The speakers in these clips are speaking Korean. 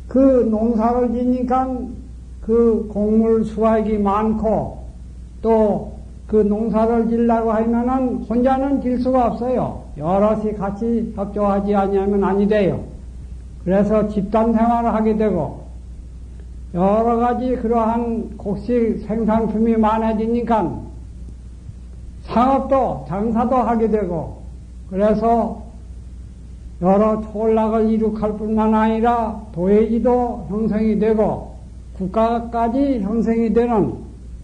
그 농사를 지니까 그 곡물 수확이 많고 또 그 농사를 지려고 하면은 혼자는 질 수가 없어요. 여럿이 같이 협조하지 아니하면 아니 돼요. 그래서 집단 생활을 하게 되고 여러 가지 그러한 곡식 생산품이 많아지니까 상업도 장사도 하게 되고 그래서 여러 촌락을 이룩할 뿐만 아니라 도회지도 형성이 되고 국가까지 형성이 되는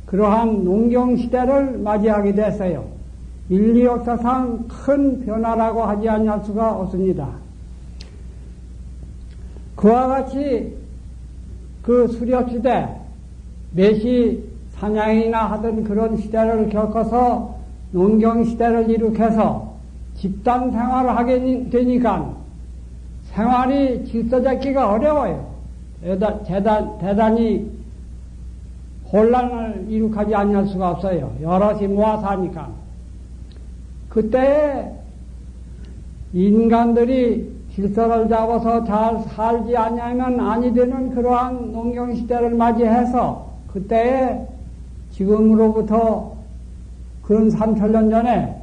그러한 농경시대를 맞이하게 됐어요. 인류 역사상 큰 변화라고 하지 않을 수가 없습니다. 그와 같이 그 수렵시대, 매시 사냥이나 하던 그런 시대를 겪어서 농경시대를 이룩해서 집단 생활을 하게 되니까 생활이 질서 잡기가 어려워요. 대단히 혼란을 이룩하지 않을 수가 없어요. 여럿이 모아서 하니까. 그때에 인간들이 질서를 잡아서 잘 살지 않으면 아니 되는 그러한 농경시대를 맞이해서 그때에 지금으로부터 근 3,000년 전에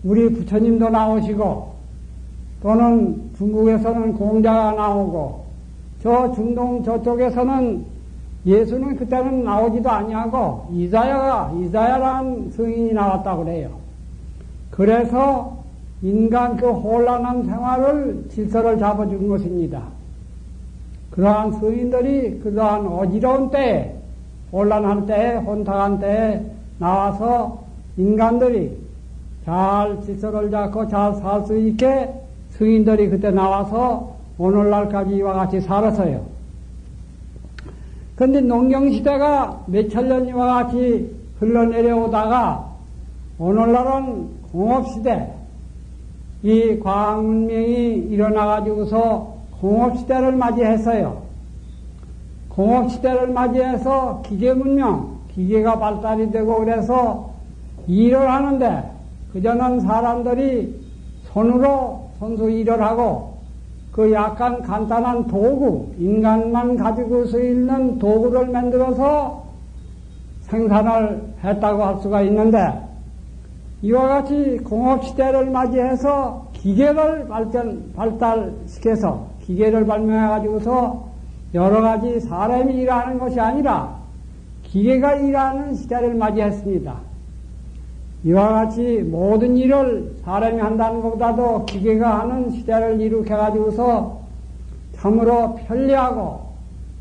우리 부처님도 나오시고 또는 중국에서는 공자가 나오고 저 중동 저쪽에서는 예수는 그때는 나오지도 아니하고 이사야라는 성인이 나왔다고 그래요. 그래서 인간 그 혼란한 생활을 질서를 잡아준 것입니다. 그러한 성인들이 그러한 어지러운 때에 혼란한 때에 혼탁한 때에 나와서 인간들이 잘 질서를 잡고 잘 살 수 있게 성인들이 그때 나와서 오늘날까지 이와 같이 살았어요. 그런데 농경시대가 몇천 년 이와 같이 흘러내려오다가 오늘날은 공업시대, 이 과학문명이 일어나가지고서 공업시대를 맞이했어요. 공업시대를 맞이해서 기계문명, 기계가 발달이 되고 그래서 일을 하는데 그전엔 사람들이 손으로 손수 일을 하고 그 약간 간단한 도구, 인간만 가지고 서 있는 도구를 만들어서 생산을 했다고 할 수가 있는데 이와 같이 공업시대를 맞이해서 기계를 발달시켜서 기계를 발명해가지고서 여러 가지 사람이 일하는 것이 아니라 기계가 일하는 시대를 맞이했습니다. 이와 같이 모든 일을 사람이 한다는 것보다도 기계가 하는 시대를 이룩해가지고서 참으로 편리하고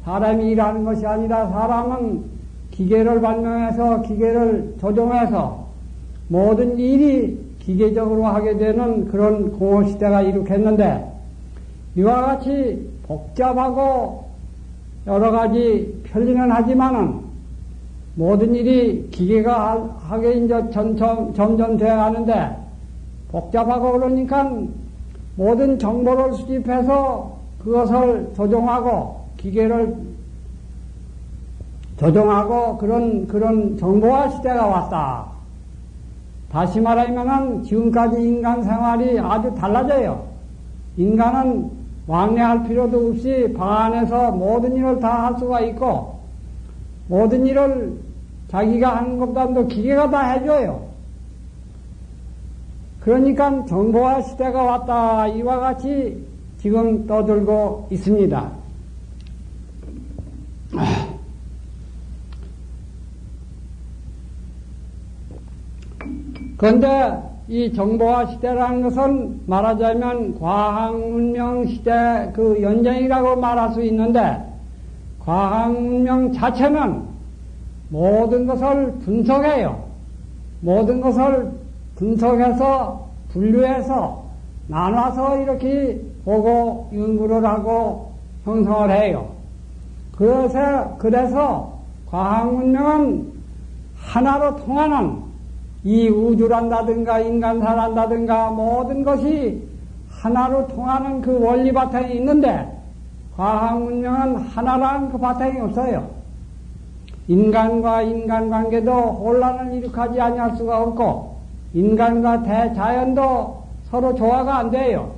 사람이 일하는 것이 아니라 사람은 기계를 발명해서 기계를 조종해서 모든 일이 기계적으로 하게 되는 그런 공업시대가 이룩했는데 이와 같이 복잡하고 여러 가지 편리는 하지만은 모든 일이 기계가 하게 이제 점점 되어 가는데 복잡하고 그러니까 모든 정보를 수집해서 그것을 조종하고 기계를 조종하고 그런 정보화 시대가 왔다. 다시 말하면은 지금까지 인간 생활이 아주 달라져요. 인간은 왕래할 필요도 없이 방 안에서 모든 일을 다 할 수가 있고 모든 일을 자기가 하는 것보다도 기계가 다 해줘요. 그러니까 정보화 시대가 왔다. 이와 같이 지금 떠들고 있습니다. 그런데 이 정보화 시대라는 것은 말하자면 과학문명 시대 그 연장이라고 말할 수 있는데 과학문명 자체는 모든 것을 분석해요. 모든 것을 분석해서 분류해서 나눠서 이렇게 보고 연구를 하고 형성을 해요. 그래서 과학문명은 하나로 통하는 이 우주란다든가 인간사란다든가 모든 것이 하나로 통하는 그 원리 바탕이 있는데 과학문명은 하나라는 그 바탕이 없어요. 인간과 인간관계도 혼란을 일으키지 아니할 수가 없고 인간과 대자연도 서로 조화가 안 돼요.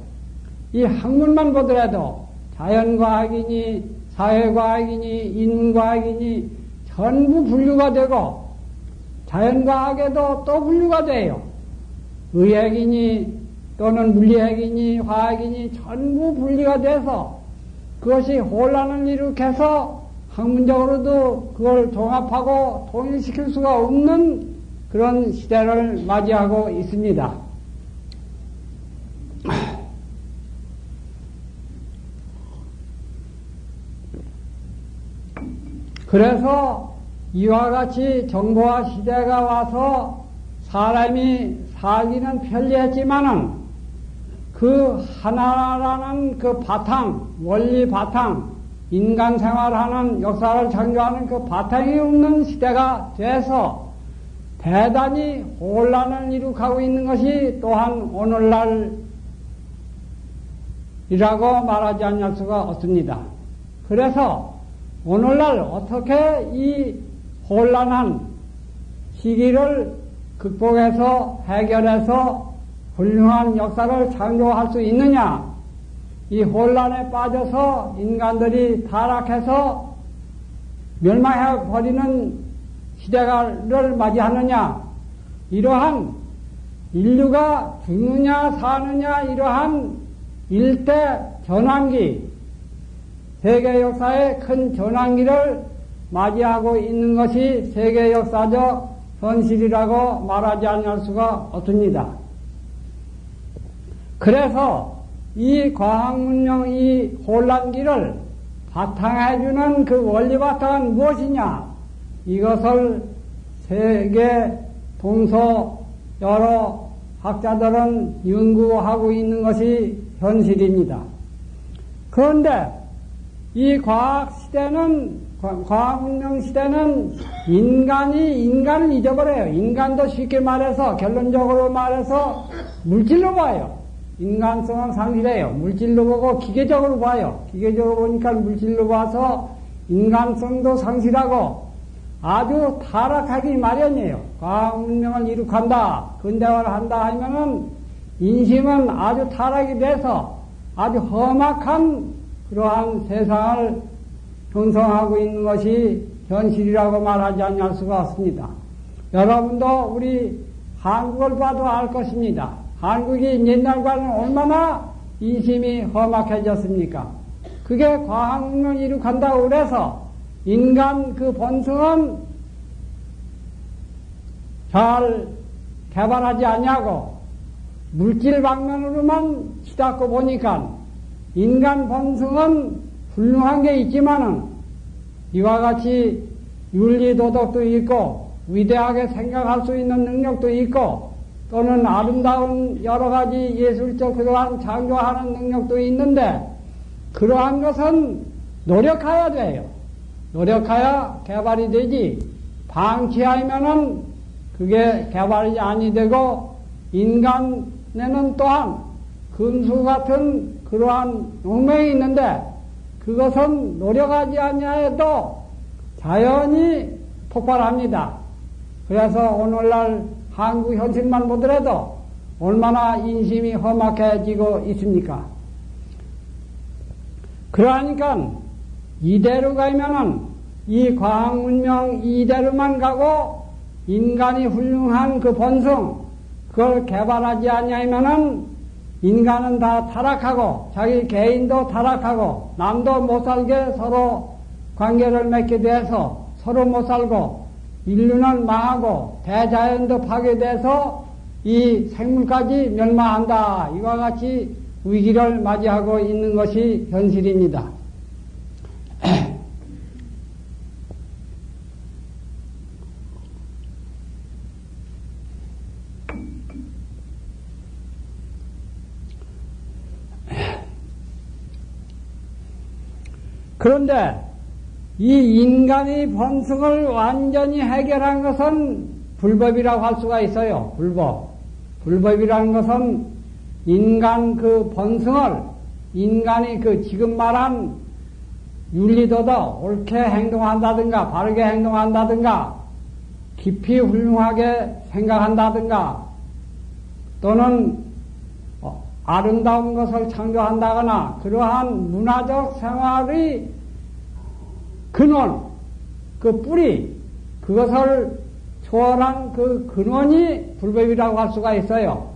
이 학문만 보더라도 자연과학이니 사회과학이니 인문과학이니 전부 분류가 되고 자연과학에도 또 분류가 돼요. 의학이니 또는 물리학이니 화학이니 전부 분리가 돼서 그것이 혼란을 일으켜서 학문적으로도 그걸 종합하고 통일시킬 수가 없는 그런 시대를 맞이하고 있습니다. 그래서 이와 같이 정보화 시대가 와서 사람이 살기는 편리했지만은 그 하나라는 그 바탕, 원리 바탕, 인간 생활하는 역사를 창조하는 그 바탕이 없는 시대가 돼서 대단히 혼란을 일으키고 있는 것이 또한 오늘날이라고 말하지 않을 수가 없습니다. 그래서 오늘날 어떻게 이 혼란한 시기를 극복해서 해결해서 훌륭한 역사를 창조할 수 있느냐? 이 혼란에 빠져서 인간들이 타락해서 멸망해버리는 시대를 맞이하느냐? 이러한 인류가 죽느냐 사느냐 이러한 일대 전환기, 세계 역사의 큰 전환기를 맞이하고 있는 것이 세계 역사적 현실이라고 말하지 않을 수가 없습니다. 그래서 이 과학문명 이 혼란기를 바탕해주는 그 원리 바탕은 무엇이냐? 이것을 세계 동서 여러 학자들은 연구하고 있는 것이 현실입니다. 그런데 이 과학문명 시대는 인간이 인간을 잊어버려요. 인간도 쉽게 말해서, 결론적으로 말해서 물질로 봐요. 인간성은 상실해요. 물질로 보고 기계적으로 봐요. 기계적으로 보니까 물질로 봐서 인간성도 상실하고 아주 타락하기 마련이에요. 과학문명을 이룩한다, 근대화를 한다 하면은 인심은 아주 타락이 돼서 아주 험악한 그러한 세상을 형성하고 있는 것이 현실이라고 말하지 않을 수가 없습니다. 여러분도 우리 한국을 봐도 알 것입니다. 한국이 옛날과는 얼마나 인심이 험악해졌습니까? 그게 과학문명을 이룩한다고 그래서 인간 그 본성은 잘 개발하지 않냐고 물질 방면으로만 치닫고 보니까 인간 본성은 훌륭한 게 있지만은 이와 같이 윤리 도덕도 있고 위대하게 생각할 수 있는 능력도 있고 또는 아름다운 여러 가지 예술적 그러한 창조하는 능력도 있는데 그러한 것은 노력해야 돼요. 노력해야 개발이 되지 방치하면은 그게 개발이 아니 되고 인간에는 또한 금수 같은 그러한 용맹이 있는데 그것은 노력하지 아니하여도 자연히 폭발합니다. 그래서 오늘날 한국 현실만 보더라도 얼마나 인심이 험악해지고 있습니까? 그러니까 이대로 가면은 이 과학문명 이대로만 가고 인간이 훌륭한 그 본성 그걸 개발하지 아니하면은 인간은 다 타락하고 자기 개인도 타락하고 남도 못 살게 서로 관계를 맺게 돼서 서로 못 살고 인류는 망하고 대자연도 파괴돼서 이 생물까지 멸망한다. 이와 같이 위기를 맞이하고 있는 것이 현실입니다. 그런데 이 인간의 본성을 완전히 해결한 것은 불법이라고 할 수가 있어요. 불법. 불법이라는 것은 인간 그 본성을 인간이 그 지금 말한 윤리도덕 옳게 행동한다든가 바르게 행동한다든가 깊이 훌륭하게 생각한다든가 또는 아름다운 것을 창조한다거나 그러한 문화적 생활의 근원, 그 뿌리, 그것을 초월한 그 근원이 불법이라고 할 수가 있어요.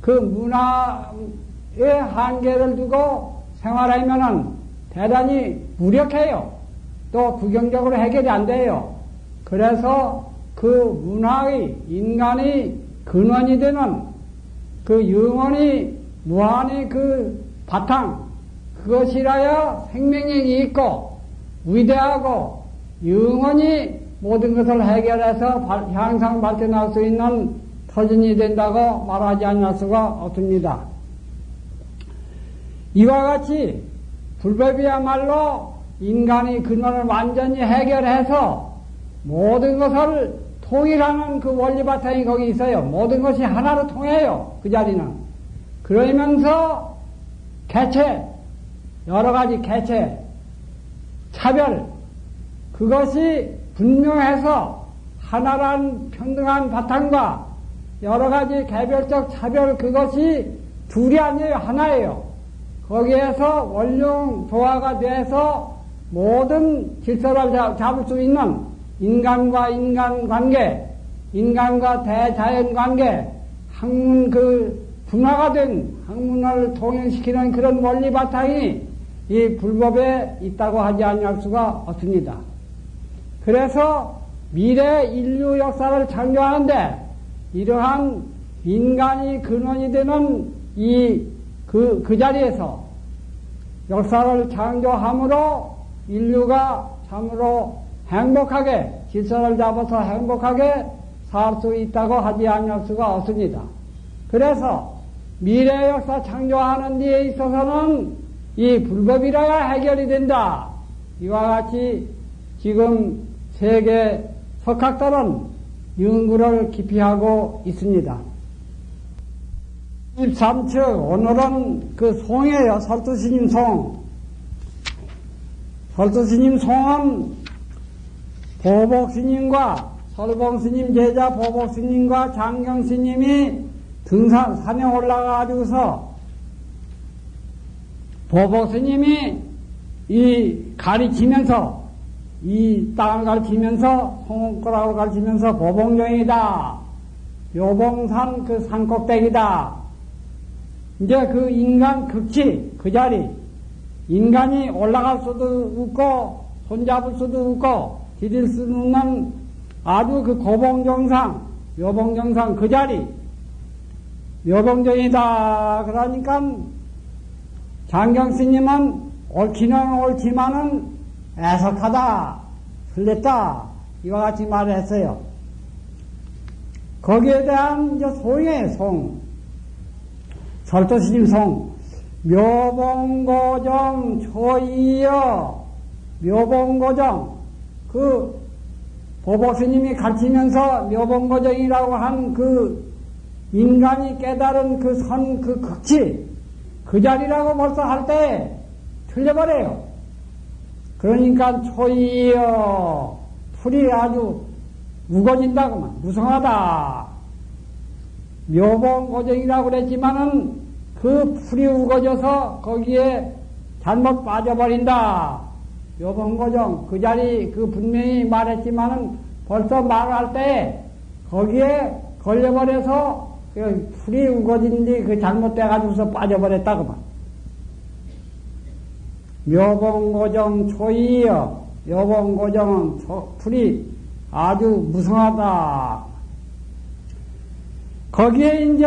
그 문화의 한계를 두고 생활하면은 대단히 무력해요. 또 구경적으로 해결이 안 돼요. 그래서 그 문화의 인간의 근원이 되는 그 영원히 무한의 그 바탕, 그것이라야 생명력이 있고 위대하고 영원히 모든 것을 해결해서 향상 발전할 수 있는 터전이 된다고 말하지 않을 수가 없습니다. 이와 같이 불법이야말로 인간의 근원을 완전히 해결해서 모든 것을 통일하는 그 원리 바탕이 거기 있어요. 모든 것이 하나로 통해요. 그 자리는. 그러면서 개체, 여러 가지 개체, 차별, 그것이 분명해서 하나란 평등한 바탕과 여러 가지 개별적 차별, 그것이 둘이 아니에요. 하나예요. 거기에서 원룡 조화가 돼서 모든 질서를 잡을 수 있는 인간과 인간 관계, 인간과 대자연 관계, 학문 그 분화가 된 학문을 통일시키는 그런 원리 바탕이 이 불법에 있다고 하지 않을 수가 없습니다. 그래서 미래 인류 역사를 창조하는데 이러한 인간이 근원이 되는 그 자리에서 역사를 창조함으로 인류가 참으로 행복하게 질서를 잡아서 행복하게 살 수 있다고 하지 않을 수가 없습니다. 그래서 미래 역사 창조하는 데에 있어서는 이 불법이라야 해결이 된다. 이와 같이 지금 세계 석학들은 연구를 깊이 하고 있습니다. 13층 오늘은 그 송이에요. 설두스님 송. 설두스님 송은 보복스님과 설봉스님 제자 보복스님과 장경스님이 산에 올라가가지고서 보복스님이 가르치면서 이 땅을 가르치면서 송거라고 가르치면서 보봉정이다. 묘봉산 그 산꼭대기다. 이제 그 인간 극치 그 자리 인간이 올라갈 수도 없고 손잡을 수도 없고 디딜 수 없는 아주 그 고봉정상 묘봉정상 그 자리 묘봉정이다. 그러니까 장경스님은 옳기는 옳지만은 애석하다, 틀렸다, 이와 같이 말을 했어요. 거기에 대한 이제 송이에요, 송. 설도스님 송. 묘봉고정 초이여, 묘봉고정. 그, 보복스님이 가르치면서 묘봉고정이라고 한 그 인간이 깨달은 그 선, 그 극치, 그 자리라고 벌써 할 때 틀려버려요. 그러니까 초이여 풀이 아주 무거진다고만 무성하다. 묘봉고정이라고 그랬지만은 그 풀이 우거져서 거기에 잘못 빠져버린다. 묘봉고정 그 자리 그 분명히 말했지만은 벌써 말할 때 거기에 걸려버려서 그 풀이 우거진 뒤 그 잘못돼가지고서 빠져버렸다고만. 묘봉고정 초이여, 묘봉고정은 풀이 아주 무성하다. 거기에 이제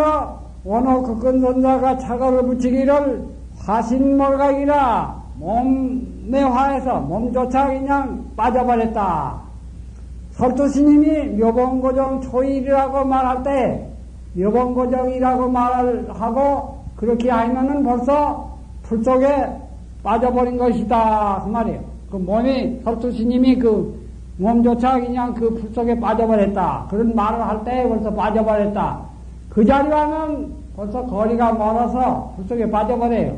원호 극근선사가 차가를 붙이기를 화신몰각이라 몸에 화해서 몸조차 그냥 빠져버렸다. 설두스님이 묘봉고정 초일이라고 말할 때 묘봉고정이라고 말을 하고 그렇게 하면은 벌써 풀 속에 빠져버린 것이다. 그 말이에요. 그 몸이, 설두스님이 그 몸조차 그냥 그 풀 속에 빠져버렸다. 그런 말을 할 때 벌써 빠져버렸다. 그 자리와는 벌써 거리가 멀어서 풀 속에 빠져버려요.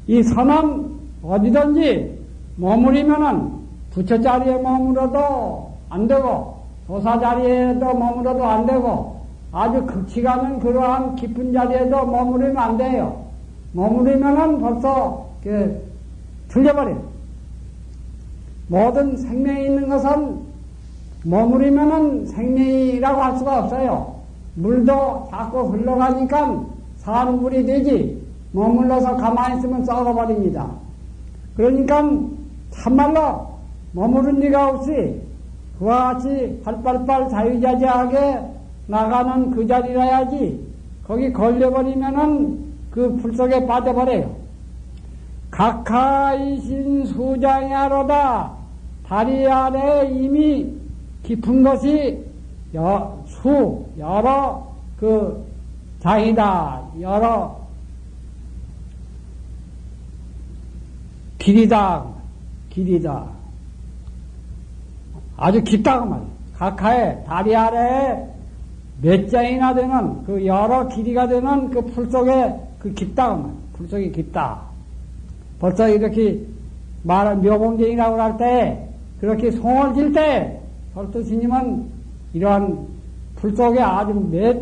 이 선은 어디든지 머무리면은 부처 자리에 머물러도 안 되고, 도사 자리에도 머물러도 안 되고, 아주 극치가는 그러한 깊은 자리에도 머무르면 안 돼요. 머무르면은 벌써 틀려버려요. 모든 생명이 있는 것은 머무르면은 생명이라고 할 수가 없어요. 물도 자꾸 흘러가니까 사는 물이 되지, 머물러서 가만히 있으면 썩어버립니다. 그러니까 참말로 머무른 리가 없이 그와 같이 활발발 자유자재하게 나가는 그 자리라야지, 거기 걸려버리면은 그 풀 속에 빠져버려요. 각하이신 수장야로다. 다리 아래 이미 깊은 것이 여러 그 장이다. 여러 길이다. 아주 깊다고 말이에요. 각하의 다리 아래에 몇 장이나 되는 그 여러 길이가 되는 그 풀 속에 그 깊다고 말이에요. 풀 속이 깊다. 벌써 이렇게 말한 묘봉쟁이라고 할 때, 그렇게 송을 질 때, 설도 스님은 이러한 풀 속에 아주 몇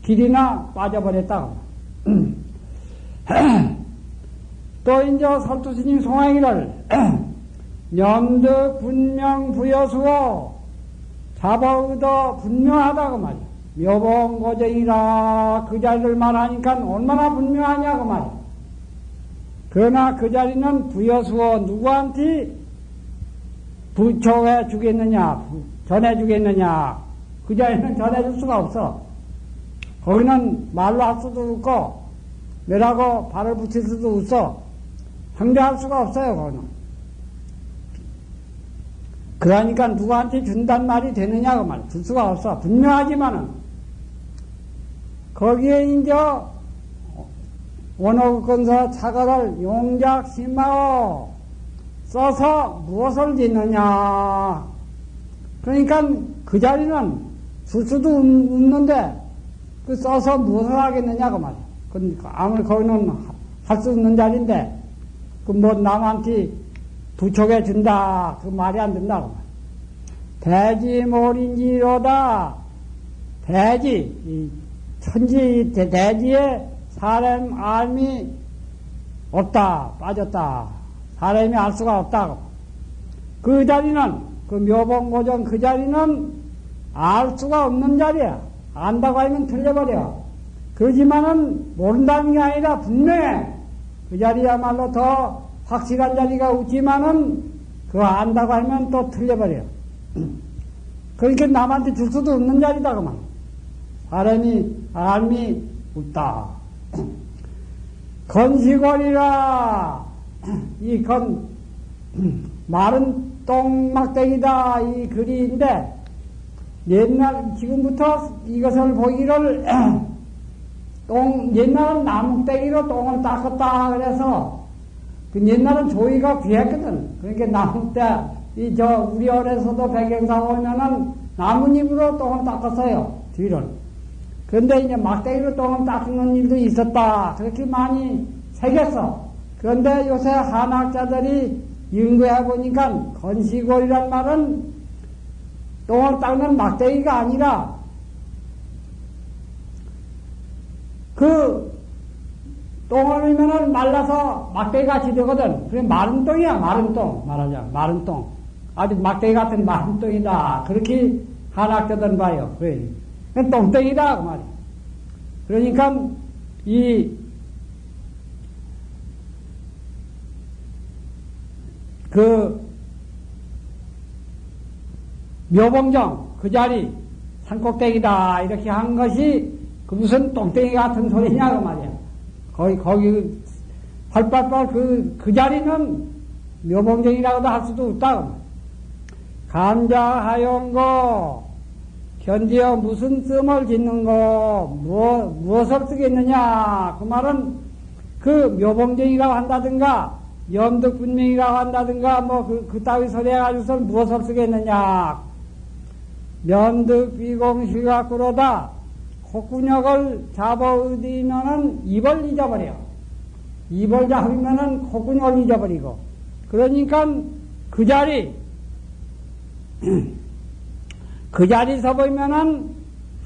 길이나 빠져버렸다고. 또 이제 설도 스님 송하기를 염득 분명 부여수어 자버의도 분명하다고 말이야. 묘봉고쟁이라 그 자리를 말하니까 얼마나 분명하냐고 말이야. 그러나 그 자리는 부여수어 누구한테 부초해 주겠느냐, 전해 주겠느냐, 그 자리는 전해줄 수가 없어. 거기는 말로 할 수도 없고 내라고 발을 붙일 수도 없어. 상대할 수가 없어요. 거기는. 그러니까 누구한테 준단 말이 되느냐고 말이야. 줄 수가 없어. 분명하지만은 거기에 이제 원호건사 차가를 용작 심마오 써서 무엇을 짓느냐. 그러니까 그 자리는 줄 수도 없는데 그 써서 무엇을 하겠느냐고 말이야. 아무리 거기는 할 수 없는 자리인데 그 뭐 남한테 부촉해 준다 그 말이 안 된다고 말이야. 대지몰인지로다. 대지 천지 대지에 사람 알미 없다, 빠졌다. 사람이 알 수가 없다고. 그 자리는, 그 묘봉고정 그 자리는 알 수가 없는 자리야. 안다고 하면 틀려버려. 그러지만은 모른다는 게 아니라 분명해. 그 자리야말로 더 확실한 자리가 없지만은 그거 안다고 하면 또 틀려버려. 그러니까 남한테 줄 수도 없는 자리다, 그만. 사람이 알미 없다. 건시골이라, 마른 똥막대기다, 이 글이인데, 지금부터 이것을 보기를, 옛날은 나무떼기로 똥을 닦았다, 그래서, 옛날은 조이가 귀했거든. 그러니까 나무떼, 우리 어려서도 백영사 오면은 나뭇잎으로 똥을 닦았어요, 뒤를. 그런데 이제 막대기로 똥을 닦는 일도 있었다. 그렇게 많이 새겼어. 그런데 요새 한학자들이 연구해 보니까 건시골이란 말은 똥을 닦는 막대기가 아니라 그 똥을 넣으면은 말라서 막대기 같이 되거든. 그게 마른 똥이야, 마른 똥. 말하자, 마른 똥. 아주 막대기 같은 마른 똥이다. 그렇게 한학자들은 봐요. 그래. 똥땡이다, 그 말이야. 그러니까, 묘봉정, 그 자리, 산꼭대기다, 이렇게 한 것이, 그 무슨 똥땡이 같은 소리냐, 그 말이야. 거기, 활발발 그 자리는 묘봉정이라고도 할 수도 없다. 감자하용고, 견디어 무슨 씀을 짓는고, 무엇을 쓰겠느냐. 그 말은 그 묘봉정이라고 한다든가, 염득분명이라고 한다든가, 그 따위 소리 해가지고서 무엇을 쓰겠느냐. 면득비공실각구로다. 콧구녕을 잡아으리면은 입을 잊어버려. 입을 잡으면은 콧구녕을 잊어버리고. 그러니까 그 자리, 그 자리 서 보면은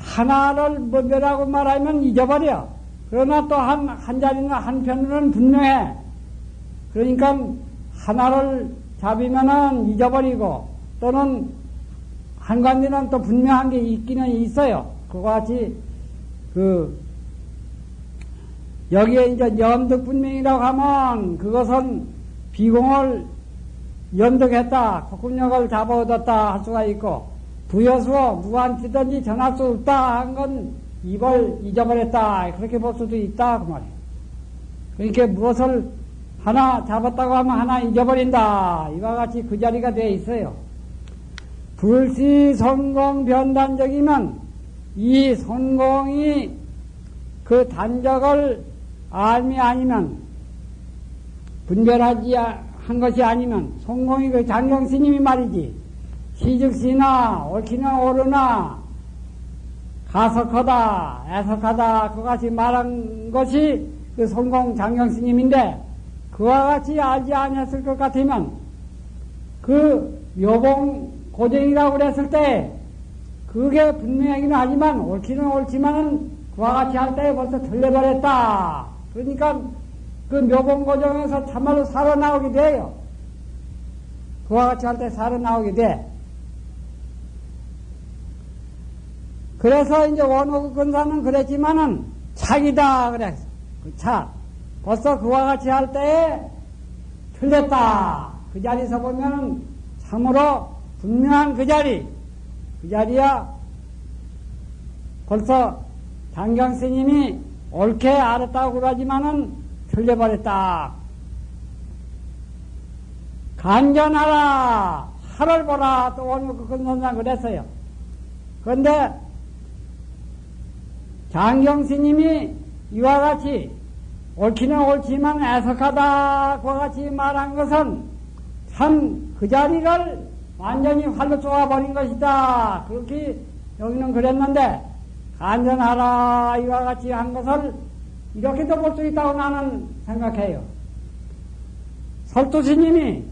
하나를 뭐라고 말하면 잊어버려. 그러나 또 한 자리는 한편으로는 분명해. 그러니까 하나를 잡으면은 잊어버리고 또는 한 가지는 또 분명한 게 있기는 있어요. 그와 같이 여기에 이제 염득분명이라고 하면 그것은 비공을 염득했다, kokkun역을 잡아 얻었다 할 수가 있고, 부여수어 누구한테든지 전할 수 없다 한 건 입을 잊어버렸다 그렇게 볼 수도 있다 그 말이에요. 그러니까 무엇을 하나 잡았다고 하면 하나 잊어버린다 이와 같이 그 자리가 되어 있어요. 불시 선공 변단적이면 이 선공이 그 단적을 알미 아니면 분별하지 한 것이 아니면 선공이 그 장경스님이 말이지 시즉시나 옳기는 옳으나 가석하다 애석하다 그같이 말한 것이 그 선공 장경스님인데 그와 같이 알지 아니했을 것 같으면 그 묘봉 고쟁이라고 그랬을 때 그게 분명하기는 하지만 옳기는 옳지만은 그와 같이 할 때 벌써 틀려버렸다. 그러니까 그 묘봉 고정에서 참말로 살아나오게 돼요. 그와 같이 할 때 살아나오게 돼. 그래서 이제 원호 근사는 그랬지만은 착이다 그랬어. 그 착. 벌써 그와 같이 할 때에 틀렸다. 그 자리에서 보면은 참으로 분명한 그 자리야 벌써 장경 스님이 옳게 알았다고 그러지만은 틀려버렸다. 간전하라, 하를 보라, 또 오늘 그 근선상 그랬어요. 그런데 장경 스님이 이와 같이 옳기는 옳지만 애석하다 그와 같이 말한 것은 참 그 자리를 완전히 활로 쏘아버린 것이다. 그렇게 여기는 그랬는데 간전하라 이와 같이 한 것을 이렇게도 볼 수 있다고 나는 생각해요. 설두스님이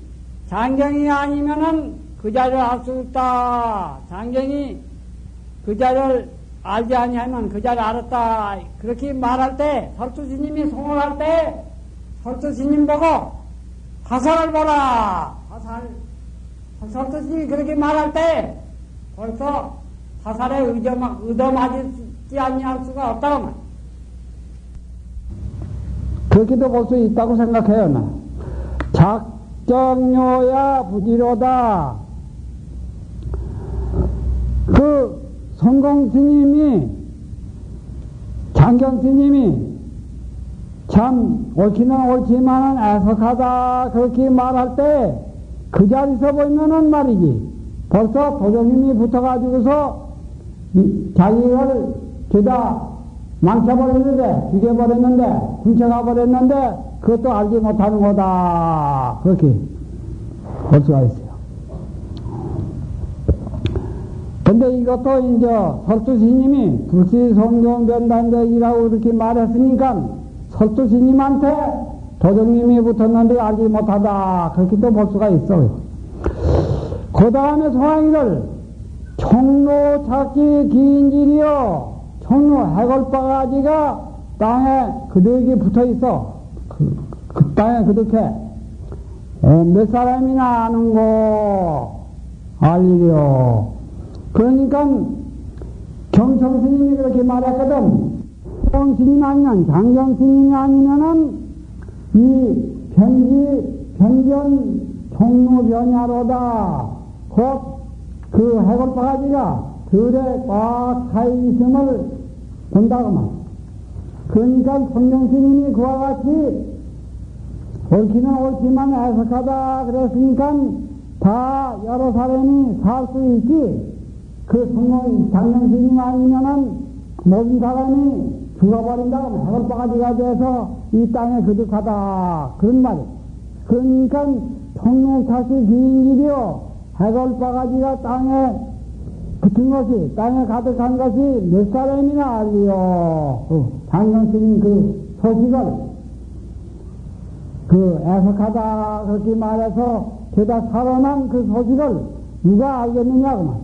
장경이 아니면은 그 자리를 알 수 없다. 장경이 그 자리를 알지 아니하면 그 자리를 알았다. 그렇게 말할 때 설두스님이 송을 때 설두스님 보고 화살을 보라. 화살. 설두스님이 그렇게 말할 때 벌써 화살에 얻어맞지 아니할 수가 없다고 말. 그렇게도 볼 수 있다고 생각해요. 나. 작정요야 부지로다. 그 성공스님이 장경스님이 참 옳기는 옳지만 애석하다 그렇게 말할 때 그 자리에서 보면은 말이지 벌써 도정님이 붙어가지고서 자기를 죄다 망쳐버렸는데 죽여버렸는데 훔쳐가버렸는데 그것도 알지 못하는 거다 그렇게 볼 수가 있어요. 근데 이것도 이제 설두스님이 불시성경변단적이라고 이렇게 말했으니까 설두스님한테 도정님이 붙었는데 알지 못하다 그렇게 또 볼 수가 있어요. 그 다음에 소황이를 청로 찾기 긴질이요 청로 해골바가지가 땅에 그득이 붙어 있어. 그 땅에 그득해. 몇 사람이나 아는고 알리려. 그러니까 경청스님이 그렇게 말했거든. 경스님 아니면 장경스님이 아니면은 이 변변 종로변야로다. 곧 그 해골바가지가 들에 꽉 차 있음을 본다고 말. 그러니까 성경스님이 그와 같이 옳기는 옳지만 애석하다 그랬으니까 다 여러 사람이 살 수 있지. 그 장경스님 아니면은 모든 사람이 죽어버린다고 해골바가지가 돼서 이 땅에 그득하다 그런 말이에요. 그러니까 통로차시 긴 길이요 해골바가지가 땅에 붙은 것이 땅에 가득한 것이 몇 사람이나 알리요. 장경스님 그 소식을 그 애석하다 그렇게 말해서 죄다 살아난 그 소식을 누가 알겠느냐고 말.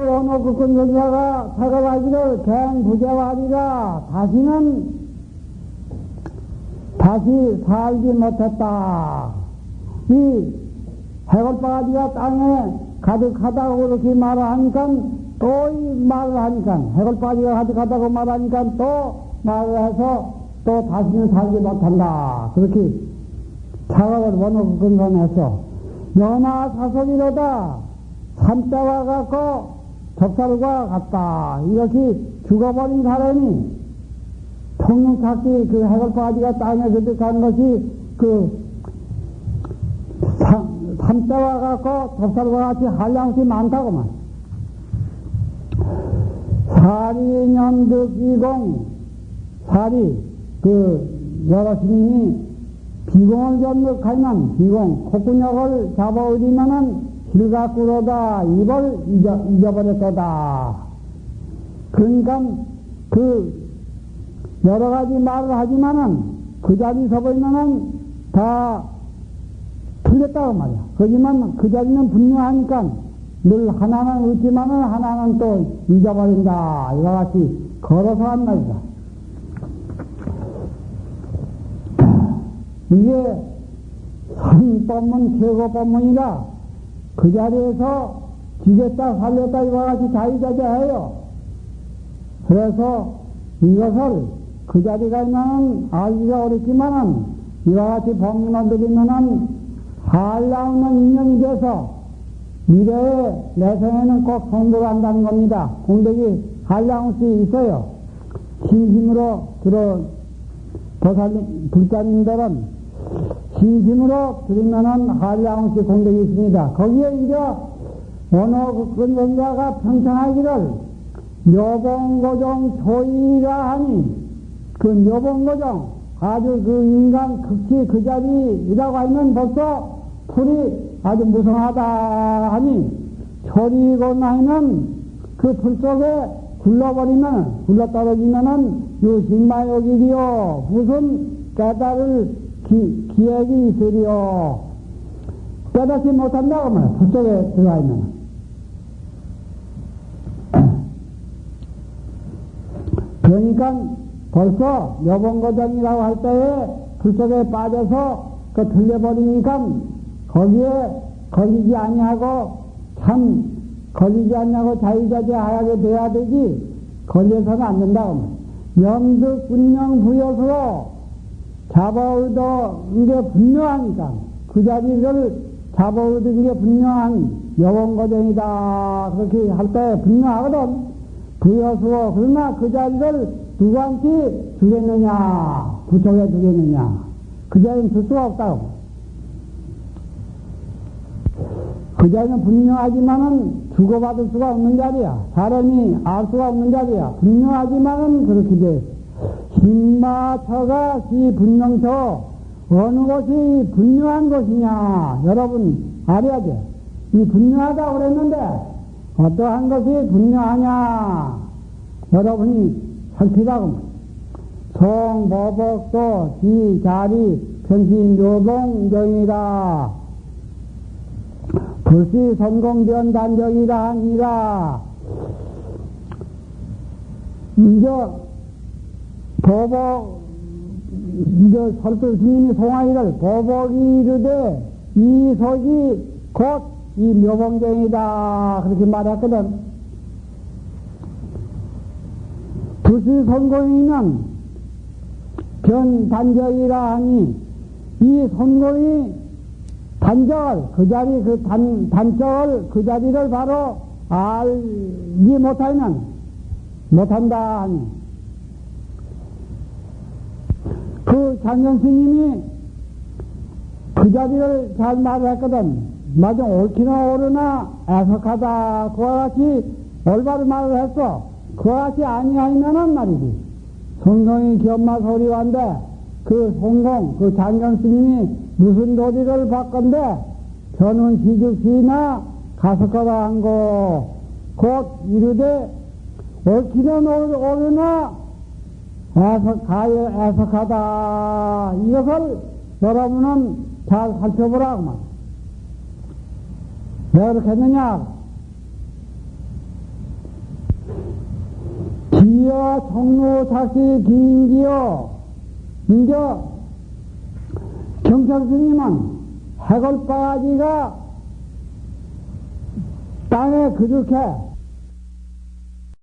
어느 국군전사가 사과하기를 갱부재하리라 다시 살지 못했다. 이 해골바가지가 땅에 가득하다고 그렇게 말을 하니까 또 이 말을 하니까 해골바가지가 가득하다고 말하니까 또 말을 해서 또 다시는 살지 못한다. 그렇게 사과를 원어국군선에서 너나 사속이로다 산자와 같고 적살과 같다. 이렇게 죽어버린 사람이 통영찾기 그 해골바가지가 땅에 그득한 것이 그 산자와 같고 적살과 같이 한량없이 많다고만. 사리년득이공 사리 그 여러 스님이 비공을 전득하면 비공 콧구녕을 잡아올리면은 실각구로다 입을 잊어버렸다. 그러니까 그 여러 가지 말을 하지만은 그 자리 서버리면은 다 틀렸다고 말이야. 그렇지만 그 자리는 분명하니까 늘 하나는 얻지만은 하나는 또 잊어버린다. 이와 같이 걸어서 한 말이다. 이게 선법문 최고법문이라 그 자리에서 지겠다 살렸다 이와 같이 자유자재해요. 그래서 이것을 그 자리가 있는 알기가 어렵지만은 이와 같이 법문을 드리면은 한량없는 인연이 돼서 미래에 내생에는 꼭 성불한다는 겁니다. 공덕이 한량없이 있어요. 진심으로 불자님들은 진심으로 들으면은 한량없이 공덕이 있습니다. 거기에 이제 어느 근원자가 평창하기를 묘봉고정 초이라 하니 그 묘봉고정 아주 그 인간 극히 그 자리이라고 하면 벌써 풀이 아주 무성하다 하니 초리고 나면 그 풀 속에 굴러 떨어지면은 유신마욕이리요 무슨 깨달을 기획이 있으리요. 깨닫지 못한다고 말이야. 풀 속에 들어가 있는. 그러니까 벌써 여봉거정이라고 할 때에 풀 속에 빠져서 그 틀려버리니까 거기에 걸리지 아니하고 참 걸리지 않냐고 자유자재하게 돼야 되지 걸려서는 안 된다고. 명득 분명 부여서로 잡아오던 게 분명하니까 그 자리를 잡아오던 게 분명한 여봉거정이다. 그렇게 할 때 분명하거든. 부여수로 그러나 그 자리를 누구한테 주겠느냐 부처에 주겠느냐 그 자리는 줄 수가 없다고. 그 자리는 분명하지만은 주고받을 수가 없는 자리야. 사람이 알 수가 없는 자리야. 분명하지만은 그렇게 돼. 힘마처가 시 분명처 어느 것이 분명한 것이냐 여러분 알아야 돼. 이 분명하다고 그랬는데 어떠한 것이 분명하냐 여러분이 살피라고. 송보복도 지자리 편시묘봉정이라 불시 선공변 단정이라 하니라. 이제 보복 이제 설득 스님이 송하기를 보복이 이르되 이속이 곧 이 묘봉정이다 그렇게 말했거든. 불시 선공이는 변단정이라 하니 이 선공이 단적을 그 자리 그 단적을 그 자리를 바로 알지 못한다 하니 그 장현 스님이 그 자리를 잘 말했거든. 맞아 옳기나 옳으나 애석하다 그와 같이 올바른 말을 했어. 그와 같이 아니하면은 말이지 성공이 견마 소리완데 그 성공 그 장현 스님이 무슨 도리를 바건데 견운 시죽시나 가석하다 한거 곧 이르되 옳기는 옳으나 애석하다. 이것을 여러분은 잘 살펴보라고 말. 왜 그렇게 했느냐? 이와 종로 다시 긴지요. 이제 경찰스님은 해골바가지가 땅에 그렇게